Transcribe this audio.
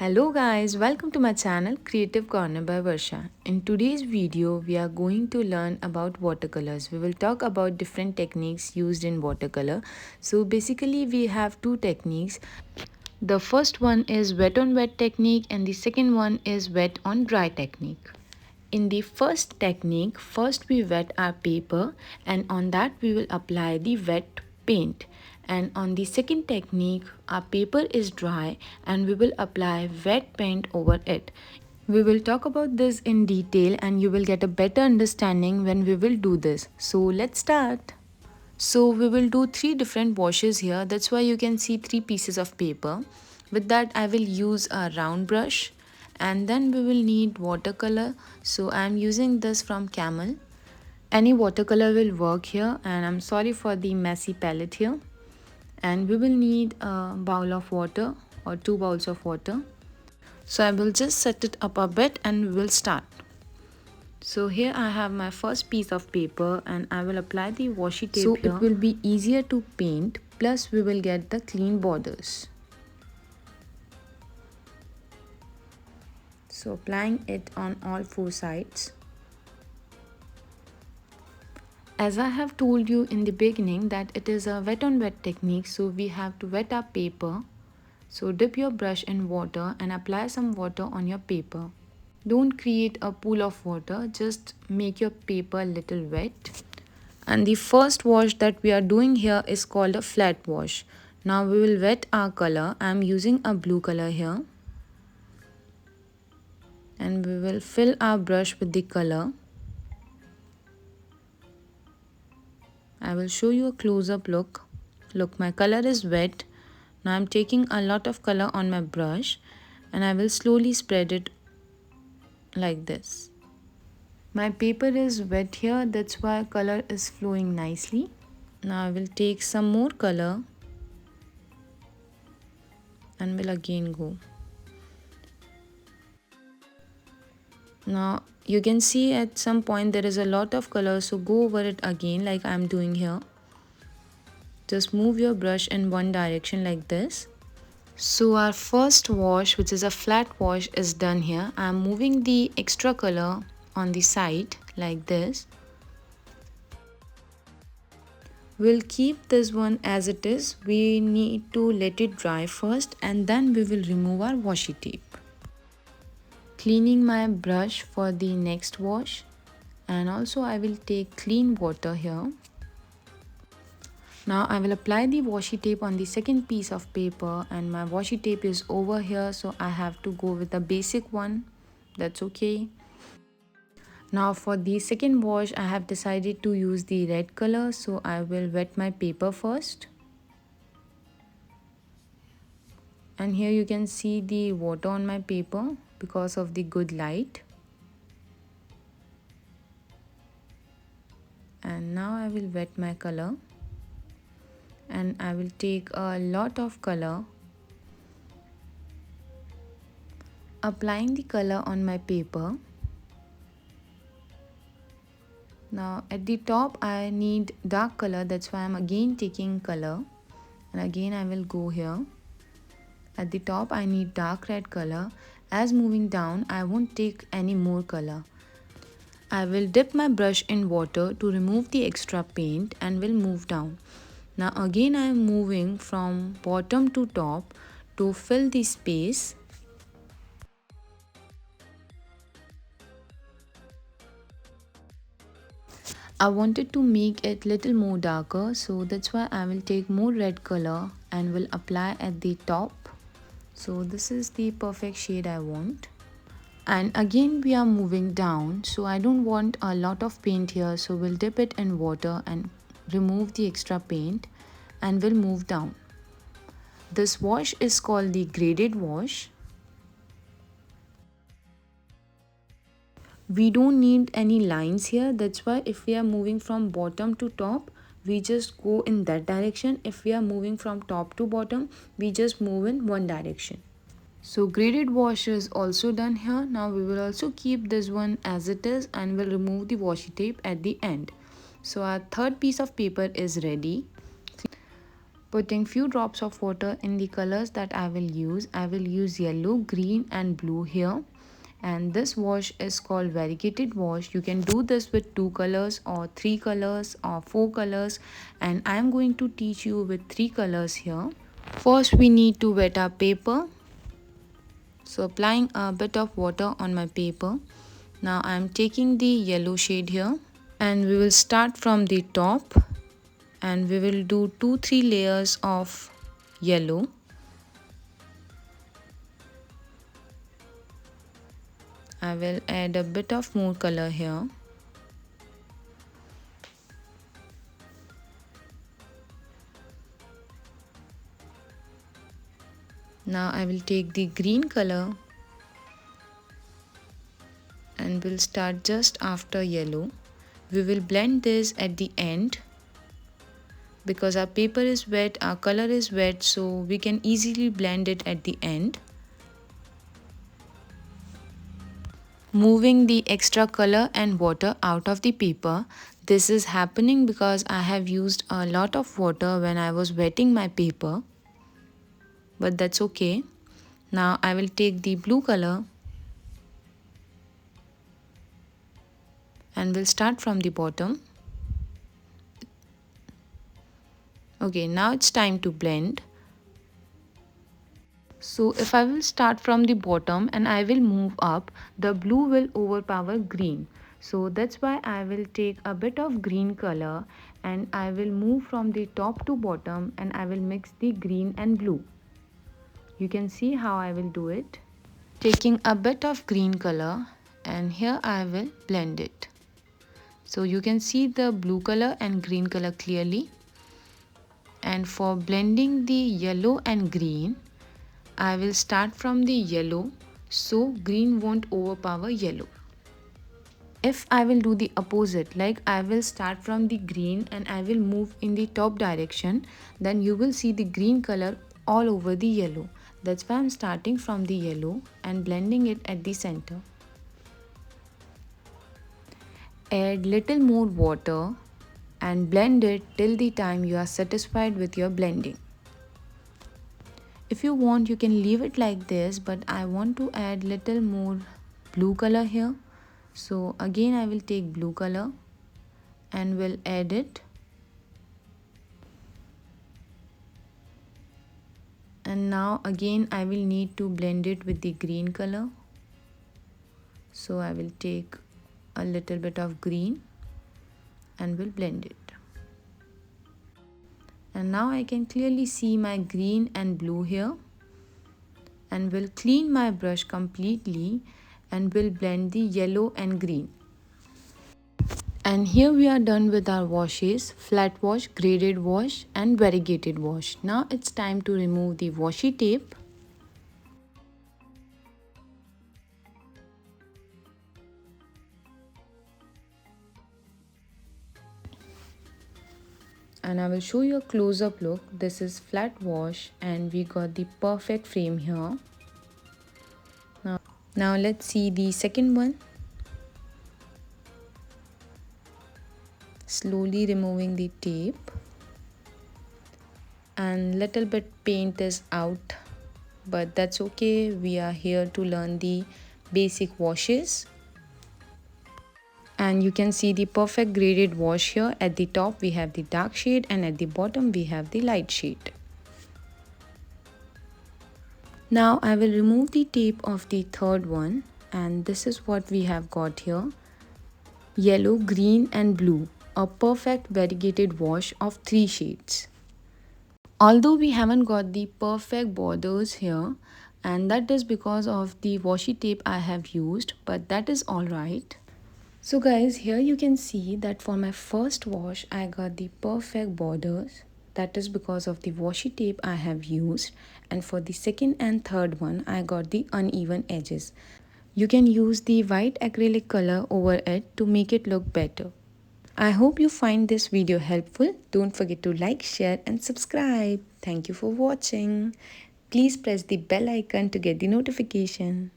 Hello guys, welcome to my channel Creative Corner by Varsha. In today's video, we are going to learn about watercolors. We will talk about different techniques used in watercolor. So basically we have two techniques. The first one is wet on wet technique and the second one is wet on dry technique. In the first technique, first we wet our paper and on that we will apply the wet paint. And on the second technique, our paper is dry and we will apply wet paint over it. We will talk about this in detail and you will get a better understanding when we will do this. So let's start. So we will do three different washes here. That's why you can see three pieces of paper. With that I will use a round brush and then we will need watercolor. So I am using this from Camel. Any watercolor will work here and I'm sorry for the messy palette here. And we will need a bowl of water or 2 bowls of water. So I will just set it up a bit and we will start. So here I have my first piece of paper and I will apply the washi tape here. So it will be easier to paint, plus we will get the clean borders. So applying it on all four sides. As I have told you in the beginning that it is a wet on wet technique, so we have to wet our paper. So dip your brush in water and apply some water on your paper. Don't create a pool of water, just make your paper a little wet. And the first wash that we are doing here is called a flat wash. Now we will wet our color. I am using a blue color here. And we will fill our brush with the color. I will show you a close-up look. Look, my color is wet. Now I'm taking a lot of color on my brush and I will slowly spread it like this. My paper is wet here, that's why color is flowing nicely. Now I will take some more color and will again go. Now you can see at some point there is a lot of color, so go over it again like I'm doing here. Just move your brush in one direction like this. So our first wash, which is a flat wash, is done here. I'm moving the extra color on the side like this. We'll keep this one as it is. We need to let it dry first and then we will remove our washi tape. Cleaning my brush for the next wash, and also I will take clean water here. Now I will apply the washi tape on the second piece of paper and my washi tape is over here, so I have to go with the basic one. That's okay. Now for the second wash I have decided to use the red color, so I will wet my paper first. And here you can see the water on my paper because of the good light. And now I will wet my color. And I will take a lot of color. Applying the color on my paper. Now at the top I need dark color, that's why I'm again taking color. And again I will go here. At the top I need dark red color. As moving down I won't take any more color. I will dip my brush in water to remove the extra paint and will move down. Now again I am moving from bottom to top to fill the space. I wanted to make it little more darker, so that's why I will take more red color and will apply at the top. So this is the perfect shade I want. And again we are moving down, so I don't want a lot of paint here, so we'll dip it in water and remove the extra paint and we'll move down. This wash is called the graded wash. We don't need any lines here, that's why if we are moving from bottom to top we just go in that direction. If we are moving from top to bottom we just move in one direction. So graded wash is also done here. Now we will also keep this one as it is and will remove the washi tape at the end. So our third piece of paper is ready. Putting few drops of water in the colors that I will use. I will use yellow, green and blue here. And this wash is called variegated wash. You can do this with 2 colors or 3 colors or 4 colors, and I am going to teach you with 3 colors here. First we need to wet our paper. So applying a bit of water on my paper. Now I am taking the yellow shade here, and we will start from the top and we will do 2-3 layers of yellow. I will add a bit of more color here. Now I will take the green color and we'll start just after yellow. We will blend this at the end. Because our paper is wet, our color is wet, so we can easily blend it at the end. Moving the extra color and water out of the paper. This is happening because I have used a lot of water when I was wetting my paper. But that's okay. Now I will take the blue color and we'll start from the bottom. Okay, now it's time to blend. So if I will start from the bottom and I will move up, the blue will overpower green. So that's why I will take a bit of green color and I will move from the top to bottom and I will mix the green and blue. You can see how I will do it. Taking a bit of green color and here I will blend it. So you can see the blue color and green color clearly. And for blending the yellow and green, I will start from the yellow so green won't overpower yellow. If I will do the opposite, like I will start from the green and I will move in the top direction, then you will see the green color all over the yellow. That's why I'm starting from the yellow and blending it at the center. Add little more water and blend it till the time you are satisfied with your blending. If you want, you can leave it like this, but I want to add little more blue color here. So again I will take blue color and will add it. And now again I will need to blend it with the green color. So I will take a little bit of green and will blend it. And now I can clearly see my green and blue here, and will clean my brush completely and will blend the yellow and green. And here we are done with our washes: flat wash, graded wash and variegated wash. Now it's time to remove the washi tape. And I will show you a close-up look. This is flat wash and we got the perfect frame here. Now let's see the second one. Slowly removing the tape, and little bit paint is out, but that's okay. We are here to learn the basic washes. And you can see the perfect graded wash here. At the top we have the dark shade and at the bottom we have the light shade. Now I will remove the tape of the third one, and this is what we have got here: yellow, green and blue, a perfect variegated wash of 3 shades. Although we haven't got the perfect borders here, and that is because of the washi tape I have used, but that is alright. So guys, here you can see that for my first wash I got the perfect borders. That is because of the washi tape I have used. And for the second and third one I got the uneven edges. You can use the white acrylic color over it to make it look better. I hope you find this video helpful. Don't forget to like, share and subscribe. Thank you for watching. Please press the bell icon to get the notification.